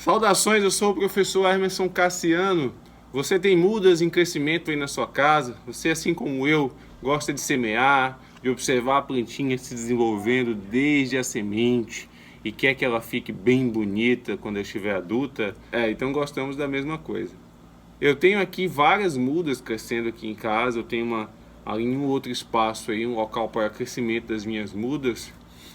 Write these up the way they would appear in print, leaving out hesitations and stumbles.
Saudações, eu sou o professor Emerson Cassiano. Você tem mudas em crescimento aí na sua casa? Você, assim como eu, gosta de semear, de observar a plantinha se desenvolvendo desde a semente e quer que ela fique bem bonita quando ela estiver adulta? Então gostamos da mesma coisa. Eu tenho aqui várias mudas crescendo aqui em casa, eu tenho ali em um outro espaço aí, um local para crescimento das minhas mudas.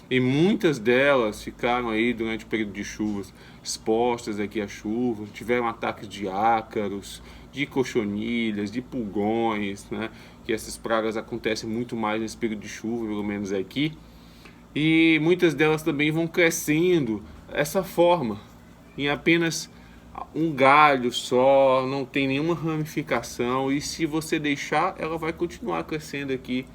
E muitas delas ficaram aí durante o período de chuvas expostas aqui à chuva, tiveram ataques de ácaros, de cochonilhas, de pulgões, né? Que essas pragas acontecem muito mais nesse período de chuva, pelo menos aqui. E muitas delas também vão crescendo dessa forma, em apenas um galho só, não tem nenhuma ramificação, e se você deixar, ela vai continuar crescendo aqui,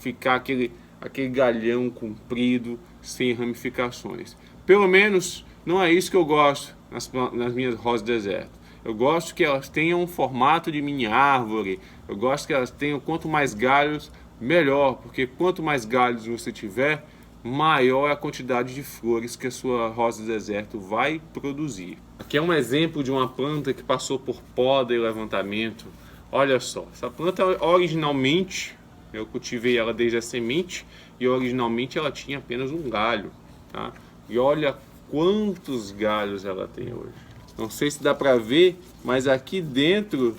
ficar aquele galhão comprido, sem ramificações. Pelo menos não é isso que eu gosto nas minhas rosas do deserto. Eu gosto que elas tenham um formato de mini árvore, eu gosto que elas tenham, quanto mais galhos, melhor, porque quanto mais galhos você tiver, maior é a quantidade de flores que a sua rosa do deserto vai produzir. Aqui é um exemplo de uma planta que passou por poda e levantamento. Olha só, essa planta originalmente, eu cultivei ela desde a semente e originalmente ela tinha apenas um galho, tá? E olha quantos galhos ela tem hoje. Não sei se dá para ver, mas aqui dentro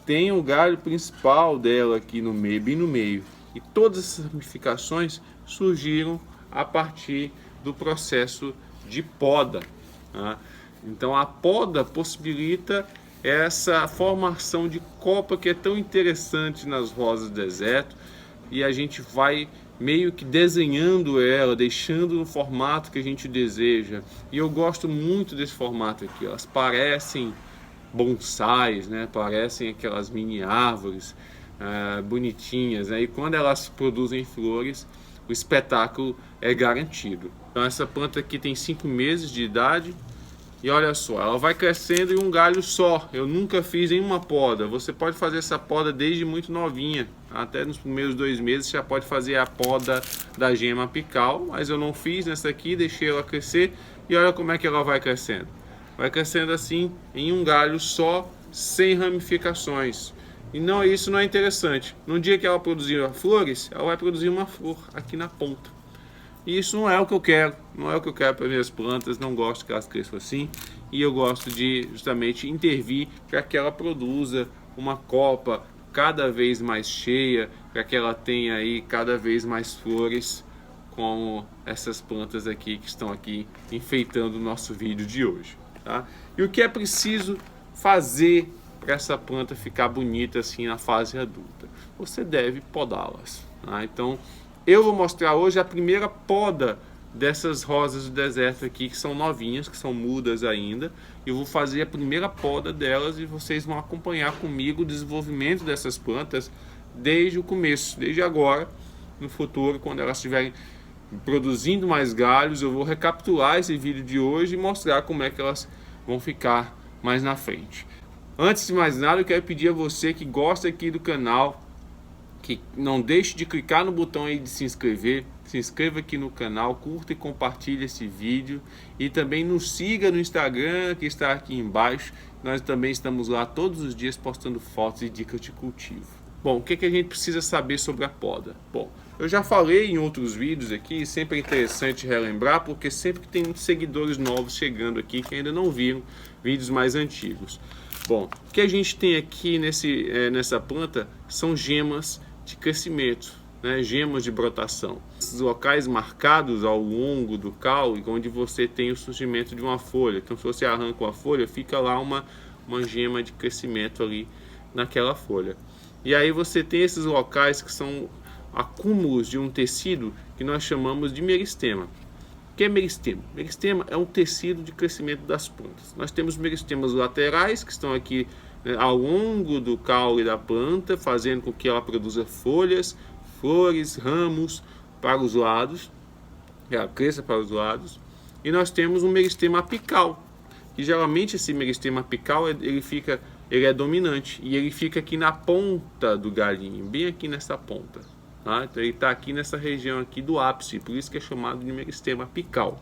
tem o galho principal dela aqui no meio, bem no meio. E todas essas ramificações surgiram a partir do processo de poda, tá? Então a poda possibilita essa formação de copa que é tão interessante nas rosas do deserto, e a gente vai meio que desenhando ela, deixando no formato que a gente deseja. E eu gosto muito desse formato aqui, elas parecem bonsais, né? Parecem aquelas mini árvores bonitinhas, né? E quando elas produzem flores, o espetáculo é garantido. Então essa planta aqui tem 5 meses de idade. E olha só, ela vai crescendo em um galho só. Eu nunca fiz nenhuma poda. Você pode fazer essa poda desde muito novinha. Até nos primeiros 2 meses já pode fazer a poda da gema apical. Mas eu não fiz nessa aqui, deixei ela crescer. E olha como é que ela vai crescendo. Vai crescendo assim, em um galho só, sem ramificações. E não, isso não é interessante. No dia que ela produzir flores, ela vai produzir uma flor aqui na ponta. E isso não é o que eu quero, não é o que eu quero para minhas plantas, não gosto que elas cresçam assim. E eu gosto de justamente intervir para que ela produza uma copa cada vez mais cheia, para que ela tenha aí cada vez mais flores, como essas plantas aqui que estão aqui enfeitando o nosso vídeo de hoje, tá? E o que é preciso fazer para essa planta ficar bonita assim na fase adulta? Você deve podá-las, tá? Então eu vou mostrar hoje a primeira poda dessas rosas do deserto aqui, que são novinhas, que são mudas ainda. Eu vou fazer a primeira poda delas e vocês vão acompanhar comigo o desenvolvimento dessas plantas desde o começo, desde agora. No futuro, quando elas estiverem produzindo mais galhos, eu vou recapitular esse vídeo de hoje e mostrar como é que elas vão ficar mais na frente. Antes de mais nada, eu quero pedir a você que gosta aqui do canal, que não deixe de clicar no botão aí de se inscreva aqui no canal, curta e compartilhe esse vídeo, e também nos siga no Instagram, que está aqui embaixo. Nós também estamos lá todos os dias postando fotos e dicas de cultivo. Bom, o que a gente precisa saber sobre a poda? Bom, eu já falei em outros vídeos aqui, sempre é interessante relembrar, porque sempre que tem muitos seguidores novos chegando aqui que ainda não viram vídeos mais antigos. Bom, o que a gente tem aqui nessa planta são gemas de crescimento, né? Gemas de brotação. Esses locais marcados ao longo do caule, onde você tem o surgimento de uma folha. Então, se você arranca uma folha, fica lá uma gema de crescimento ali naquela folha. E aí você tem esses locais que são acúmulos de um tecido que nós chamamos de meristema. O que é meristema? Meristema é um tecido de crescimento das plantas. Nós temos meristemas laterais que estão aqui, né, ao longo do caule da planta, fazendo com que ela produza folhas, flores, ramos para os lados, que ela cresça para os lados. E nós temos um meristema apical, que geralmente esse meristema apical ele é dominante e ele fica aqui na ponta do galinho, bem aqui nessa ponta. Tá? Então ele está aqui nessa região aqui do ápice, por isso que é chamado de meristema apical.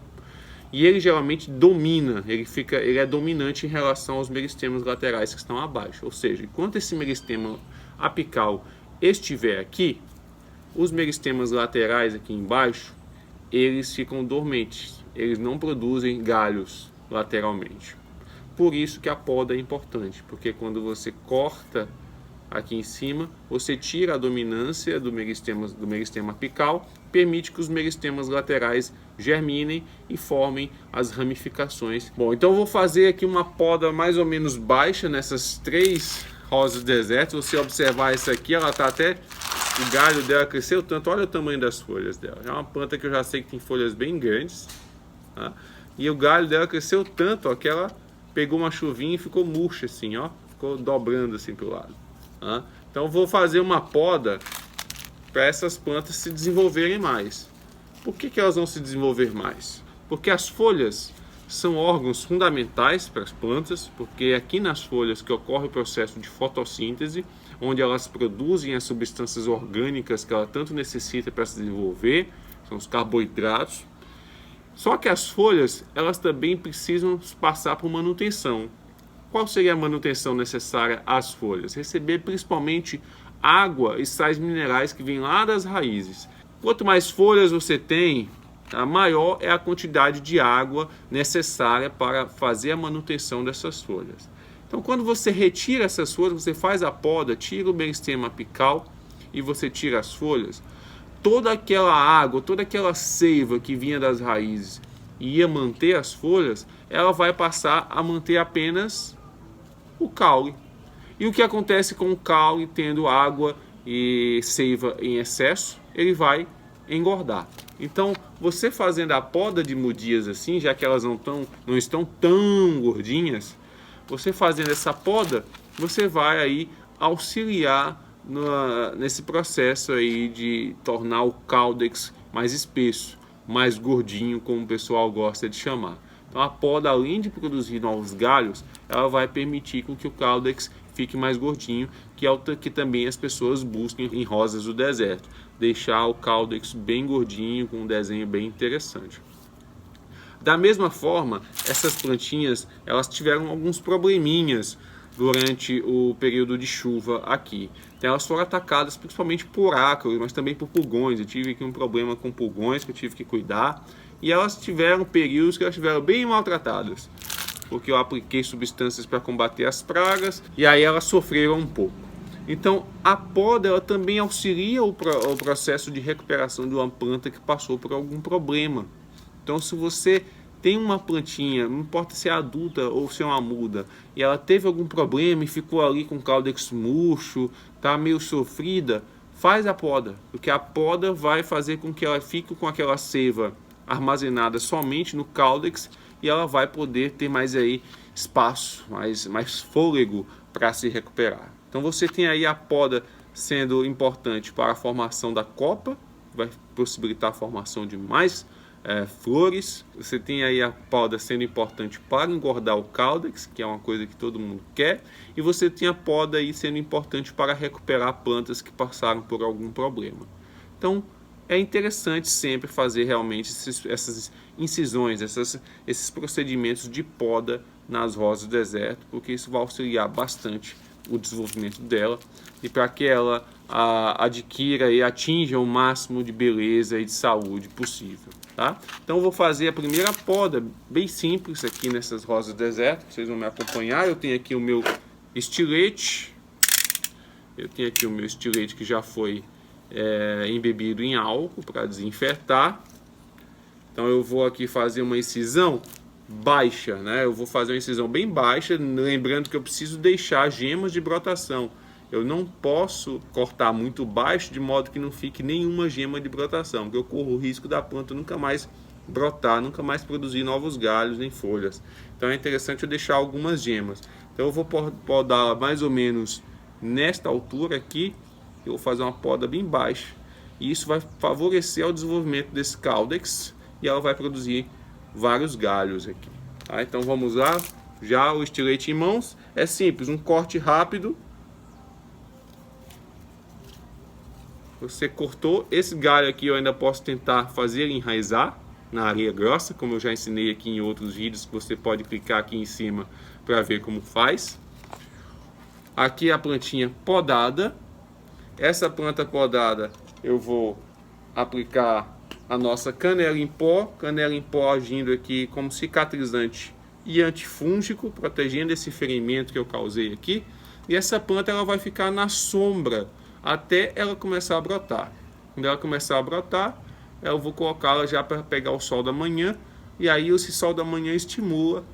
e ele geralmente domina, ele é dominante em relação aos meristemas laterais que estão abaixo. Ou seja, enquanto esse meristema apical estiver aqui, os meristemas laterais aqui embaixo, eles ficam dormentes, eles não produzem galhos lateralmente. Por isso que a poda é importante, porque quando você corta aqui em cima, você tira a dominância do meristema apical, permite que os meristemas laterais germinem e formem as ramificações. Bom, então eu vou fazer aqui uma poda mais ou menos baixa nessas 3 rosas desertas. Você observar essa aqui, ela tá até... O galho dela cresceu tanto, olha o tamanho das folhas dela. É uma planta que eu já sei que tem folhas bem grandes, tá? E o galho dela cresceu tanto, ó, que ela pegou uma chuvinha e ficou murcha assim, ó. Ficou dobrando assim pro lado. Tá? Então vou fazer uma poda para essas plantas se desenvolverem mais. Por que elas vão se desenvolver mais? Porque as folhas são órgãos fundamentais para as plantas, porque é aqui nas folhas que ocorre o processo de fotossíntese, onde elas produzem as substâncias orgânicas que ela tanto necessita para se desenvolver, são os carboidratos. Só que as folhas, elas também precisam passar por manutenção. Qual seria a manutenção necessária às folhas? Receber principalmente água e sais minerais que vêm lá das raízes. Quanto mais folhas você tem, a maior é a quantidade de água necessária para fazer a manutenção dessas folhas. Então, quando você retira essas folhas, você faz a poda, tira o meristema apical e você tira as folhas, toda aquela água, toda aquela seiva que vinha das raízes e ia manter as folhas, ela vai passar a manter apenas o caule. E o que acontece com o caule tendo água e seiva em excesso? Ele vai engordar. Então, você fazendo a poda de mudias assim, já que elas não estão tão gordinhas, você fazendo essa poda, você vai aí auxiliar nesse processo aí de tornar o caudex mais espesso, mais gordinho, como o pessoal gosta de chamar. Então a poda, além de produzir novos galhos, ela vai permitir com que o caudex fique mais gordinho, que é o que também as pessoas buscam em rosas do deserto, deixar o caudex bem gordinho, com um desenho bem interessante. Da mesma forma, essas plantinhas, elas tiveram alguns probleminhas durante o período de chuva aqui. Então elas foram atacadas principalmente por ácaros, mas também por pulgões. Eu tive aqui um problema com pulgões que eu tive que cuidar. E elas tiveram períodos que elas estiveram bem maltratadas, porque eu apliquei substâncias para combater as pragas, e aí elas sofreram um pouco. Então a poda, ela também auxilia o processo de recuperação de uma planta que passou por algum problema. Então, se você tem uma plantinha, não importa se é adulta ou se é uma muda, e ela teve algum problema e ficou ali com o caudex murcho, tá meio sofrida, faz a poda, porque a poda vai fazer com que ela fique com aquela seiva armazenada somente no caudex, e ela vai poder ter mais aí espaço, mais fôlego para se recuperar. Então você tem aí a poda sendo importante para a formação da copa, vai possibilitar a formação de mais flores. Você tem aí a poda sendo importante para engordar o caudex, que é uma coisa que todo mundo quer, e você tem a poda aí sendo importante para recuperar plantas que passaram por algum problema. Então é interessante sempre fazer realmente essas incisões, esses procedimentos de poda nas rosas do deserto, porque isso vai auxiliar bastante o desenvolvimento dela e para que ela adquira e atinja o máximo de beleza e de saúde possível, tá? Então eu vou fazer a primeira poda bem simples aqui nessas rosas do deserto, vocês vão me acompanhar. Eu tenho aqui o meu estilete, que já foi embebido em álcool para desinfetar. Então eu vou aqui fazer uma incisão baixa, né? Eu vou fazer uma incisão bem baixa, lembrando que eu preciso deixar gemas de brotação. Eu não posso cortar muito baixo de modo que não fique nenhuma gema de brotação, porque eu corro o risco da planta nunca mais brotar, nunca mais produzir novos galhos nem folhas. Então é interessante eu deixar algumas gemas. Então eu vou podar mais ou menos nesta altura aqui. Eu vou fazer uma poda bem baixa, e isso vai favorecer o desenvolvimento desse caudex, e ela vai produzir vários galhos aqui, tá? Então vamos lá, já o estilete em mãos. É simples, um corte rápido. Você cortou esse galho aqui, eu ainda posso tentar fazer ele enraizar, na areia grossa, como eu já ensinei aqui em outros vídeos, que você pode clicar aqui em cima para ver como faz. Aqui a plantinha podada. Essa planta podada eu vou aplicar a nossa canela em pó agindo aqui como cicatrizante e antifúngico, protegendo esse ferimento que eu causei aqui. E essa planta ela vai ficar na sombra até ela começar a brotar. Quando ela começar a brotar, eu vou colocá-la já para pegar o sol da manhã, e aí esse sol da manhã estimula,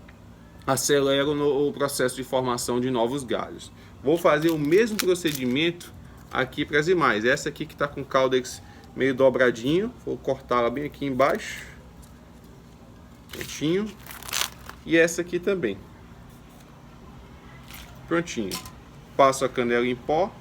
acelera o processo de formação de novos galhos. Vou fazer o mesmo procedimento aqui para as demais. Essa aqui que está com o caudex meio dobradinho, vou cortá-la bem aqui embaixo, prontinho. E essa aqui também, prontinho. Passo a canela em pó.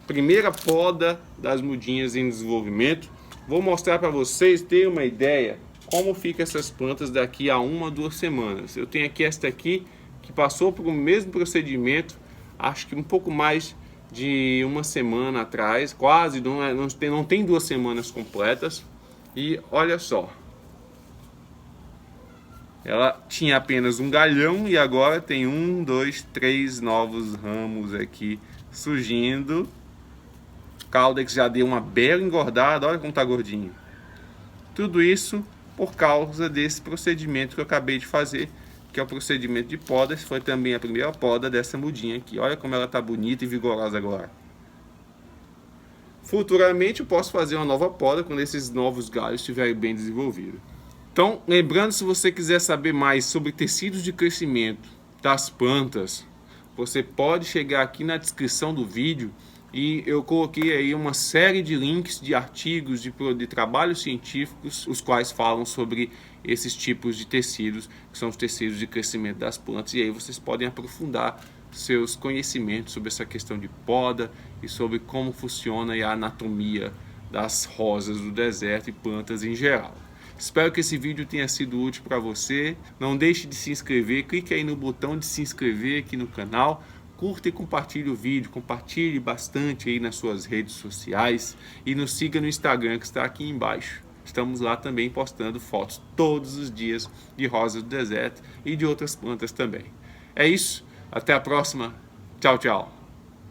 Primeira poda das mudinhas em desenvolvimento. Vou mostrar para vocês terem uma ideia como fica essas plantas daqui a 1 a 2 semanas. Eu tenho aqui esta aqui que passou por o mesmo procedimento, acho que um pouco mais de 1 semana atrás, quase, não tem 2 semanas completas. E olha só, ela tinha apenas um galhão e agora tem 1, 2, 3 novos ramos aqui surgindo. O caudex já deu uma bela engordada, olha como tá gordinho. Tudo isso por causa desse procedimento que eu acabei de fazer, que é o procedimento de poda. Essa foi também a primeira poda dessa mudinha aqui. Olha como ela tá bonita e vigorosa agora. Futuramente eu posso fazer uma nova poda quando esses novos galhos estiverem bem desenvolvidos. Então, lembrando, se você quiser saber mais sobre tecidos de crescimento das plantas, você pode chegar aqui na descrição do vídeo e eu coloquei aí uma série de links de artigos, de trabalhos científicos, os quais falam sobre esses tipos de tecidos, que são os tecidos de crescimento das plantas, e aí vocês podem aprofundar seus conhecimentos sobre essa questão de poda e sobre como funciona a anatomia das rosas do deserto e plantas em geral. Espero que esse vídeo tenha sido útil para você. Não deixe de se inscrever, clique aí no botão de se inscrever aqui no canal, curta e compartilhe o vídeo, compartilhe bastante aí nas suas redes sociais e nos siga no Instagram que está aqui embaixo. Estamos lá também postando fotos todos os dias de rosas do deserto e de outras plantas também. É isso. Até a próxima. Tchau, tchau.